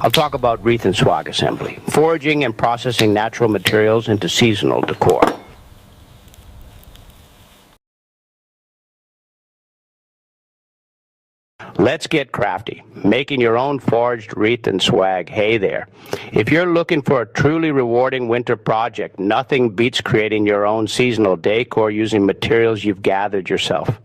I'll talk about wreath and swag assembly, foraging and processing natural materials into seasonal decor. Let's get crafty, making your own foraged wreath and swag. Hey there. If you're looking for a truly rewarding winter project, nothing beats creating your own seasonal decor using materials you've gathered yourself.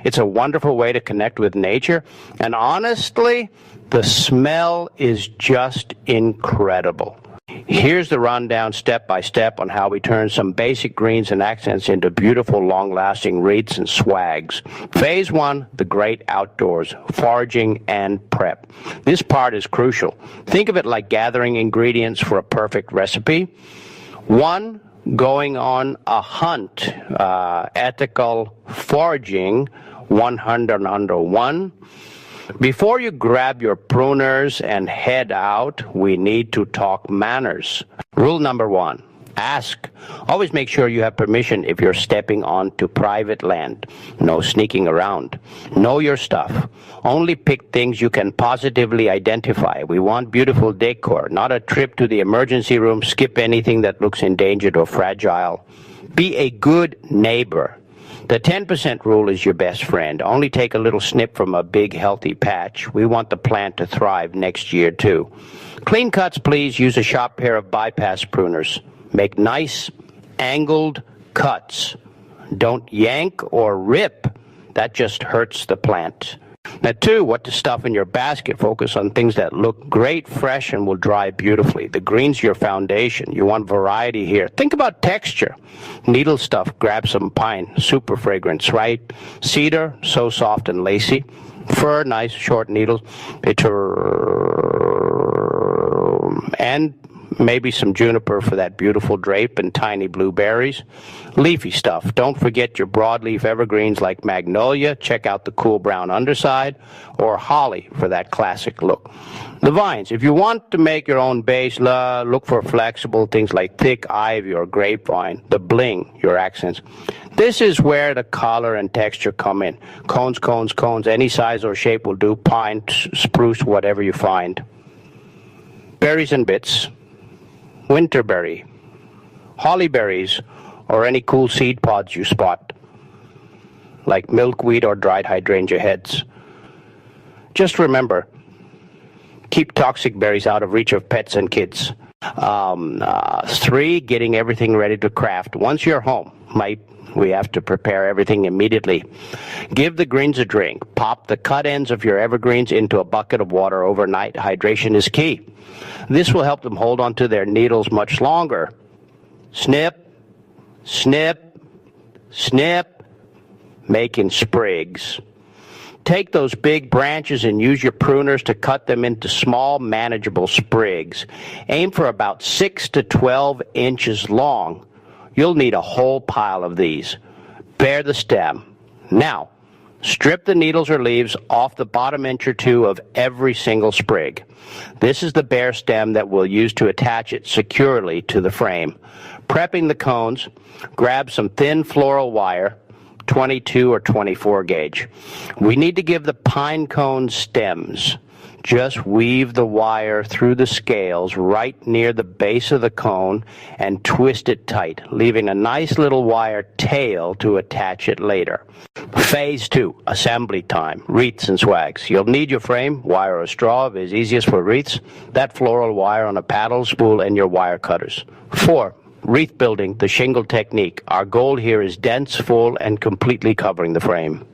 It's a wonderful way to connect with nature, and honestly, the smell is just incredible. Here's the rundown step by step on how we turn some basic greens and accents into beautiful, long-lasting wreaths and swags. Phase 1, the great outdoors, foraging and prep. This part is crucial. Think of it like gathering ingredients for a perfect recipe. 1, going on a hunt, ethical foraging, 101. Before you grab your pruners and head out, we need to talk manners. Rule number 1, ask. Always make sure you have permission if you're stepping onto private land. No sneaking around. Know your stuff. Only pick things you can positively identify. We want beautiful decor, not a trip to the emergency room. Skip anything that looks endangered or fragile. Be a good neighbor. The 10% rule is your best friend. Only take a little snip from a big, healthy patch. We want the plant to thrive next year, too. Clean cuts, please. Use a sharp pair of bypass pruners. Make nice, angled cuts. Don't yank or rip. That just hurts the plant. Now, 2, what to stuff in your basket. Focus on things that look great, fresh, and will dry beautifully. The green's your foundation. You want variety here. Think about texture. Needle stuff, grab some pine, super fragrance, right? Cedar, so soft and lacy. Fir, nice short needles. And maybe some juniper for that beautiful drape and tiny blueberries. Leafy stuff. Don't forget your broadleaf evergreens like magnolia. Check out the cool brown underside. Or holly for that classic look. The vines. If you want to make your own base, look for flexible things like thick ivy or grapevine. The bling, your accents. This is where the color and texture come in. Cones, cones, cones. Any size or shape will do. Pine, spruce, whatever you find. Berries and bits. Winterberry, hollyberries, or any cool seed pods you spot, like milkweed or dried hydrangea heads. Just remember, keep toxic berries out of reach of pets and kids. 3, getting everything ready to craft. Once you're home, we have to prepare everything immediately. Give the greens a drink. Pop the cut ends of your evergreens into a bucket of water overnight. Hydration is key. This will help them hold on to their needles much longer. Snip, snip, snip, making sprigs. Take those big branches and use your pruners to cut them into small, manageable sprigs. Aim for about 6 to 12 inches long. You'll need a whole pile of these. Bare the stem. Now, strip the needles or leaves off the bottom inch or 2 of every single sprig. This is the bare stem that we'll use to attach it securely to the frame. Prepping the cones, grab some thin floral wire, 22 or 24 gauge. We need to give the pine cone stems. Just weave the wire through the scales right near the base of the cone and twist it tight, leaving a nice little wire tail to attach it later. Phase 2, assembly time, wreaths and swags. You'll need your frame, wire or straw if it's easiest for wreaths, that floral wire on a paddle spool, and your wire cutters. 4, wreath building, the shingle technique. Our goal here is dense, full, and completely covering the frame.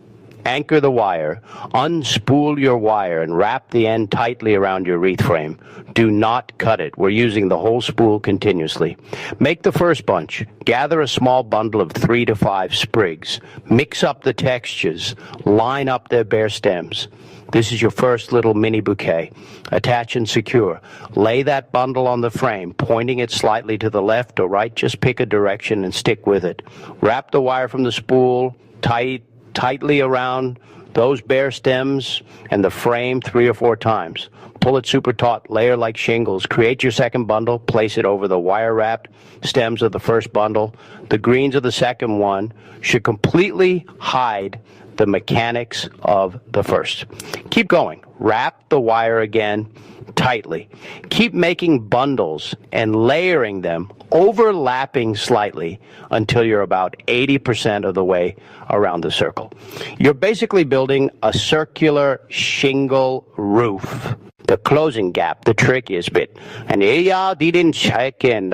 Anchor the wire, unspool your wire, and wrap the end tightly around your wreath frame. Do not cut it. We're using the whole spool continuously. Make the first bunch. Gather a small bundle of 3 to 5 sprigs. Mix up the textures. Line up their bare stems. This is your first little mini bouquet. Attach and secure. Lay that bundle on the frame, pointing it slightly to the left or right. Just pick a direction and stick with it. Wrap the wire from the spool tightly around those bare stems and the frame 3 or 4 times. Pull it super taut, layer like shingles. Create your second bundle, place it over the wire-wrapped stems of the first bundle. The greens of the second one should completely hide the mechanics of the first. Keep going. wrap the wire again tightly. Keep making bundles and layering them, overlapping slightly until you're about 80% of the way around the circle. You're basically building a circular shingle roof. The closing gap, the trickiest bit. And didn't check in,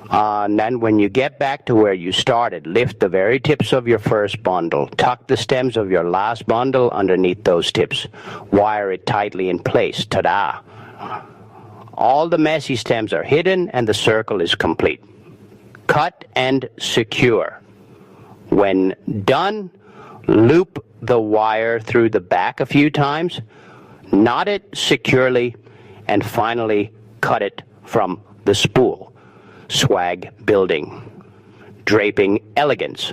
and then when you get back to where you started, lift the very tips of your first bundle. Tuck the stems of your last bundle underneath those tips. Wire it tightly in place. Ta-da! All the messy stems are hidden and the circle is complete. Cut and secure. When done, loop the wire through the back a few times, knot it securely, and finally cut it from the spool. Swag building. Draping elegance.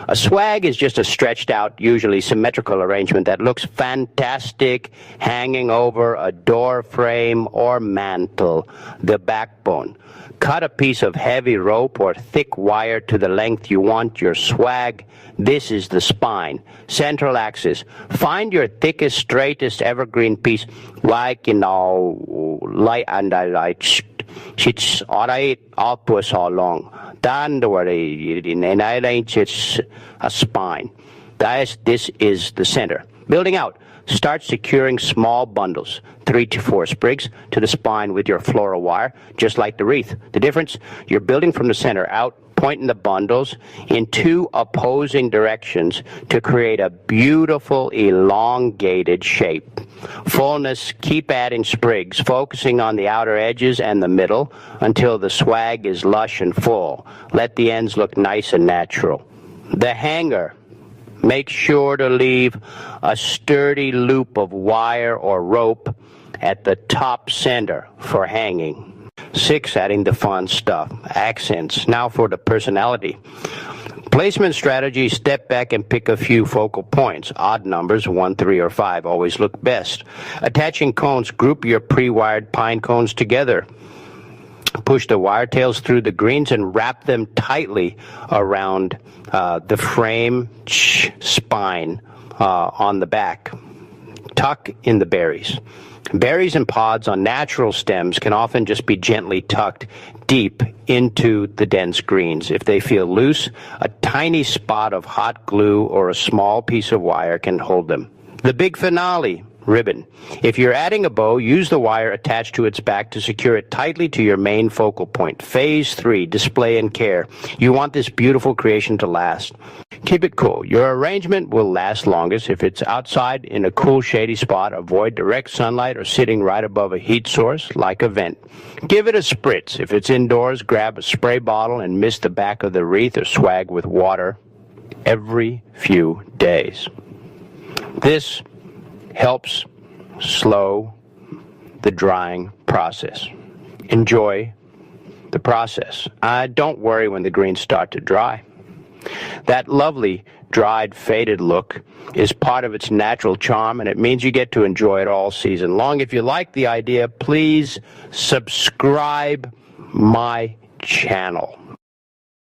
A swag is just a stretched out, usually symmetrical arrangement that looks fantastic hanging over a door frame or mantle. The backbone. Cut a piece of heavy rope or thick wire to the length you want your swag. This is the spine. Central axis. Find your thickest, straightest evergreen piece, like, light and it's alright up us all along. Don't worry, and I arrange it's a spine. This is the center. Building out. Start securing small bundles, 3 to 4 sprigs, to the spine with your floral wire, just like the wreath. The difference, you're building from the center out, pointing the bundles in 2 opposing directions to create a beautiful elongated shape. Fullness, keep adding sprigs, focusing on the outer edges and the middle until the swag is lush and full. Let the ends look nice and natural. The hanger. Make sure to leave a sturdy loop of wire or rope at the top center for hanging. 6, adding the fun stuff, accents. Now for the personality. Placement strategy, step back and pick a few focal points. Odd numbers, 1, 3, or 5, always look best. Attaching cones, group your pre-wired pine cones together. Push the wire tails through the greens and wrap them tightly around the frame spine on the back. Tuck in the berries. Berries and pods on natural stems can often just be gently tucked deep into the dense greens. If they feel loose, a tiny spot of hot glue or a small piece of wire can hold them. The big finale. Ribbon. If you're adding a bow, use the wire attached to its back to secure it tightly to your main focal point. Phase 3, display and care. You want this beautiful creation to last. Keep it cool. Your arrangement will last longest if it's outside in a cool, shady spot. Avoid direct sunlight or sitting right above a heat source like a vent. Give it a spritz. If it's indoors, grab a spray bottle and mist the back of the wreath or swag with water every few days. This helps slow the drying process. Enjoy the process. Don't worry when the greens start to dry. That lovely dried, faded look is part of its natural charm, and it means you get to enjoy it all season long. If you like the idea, please subscribe my channel.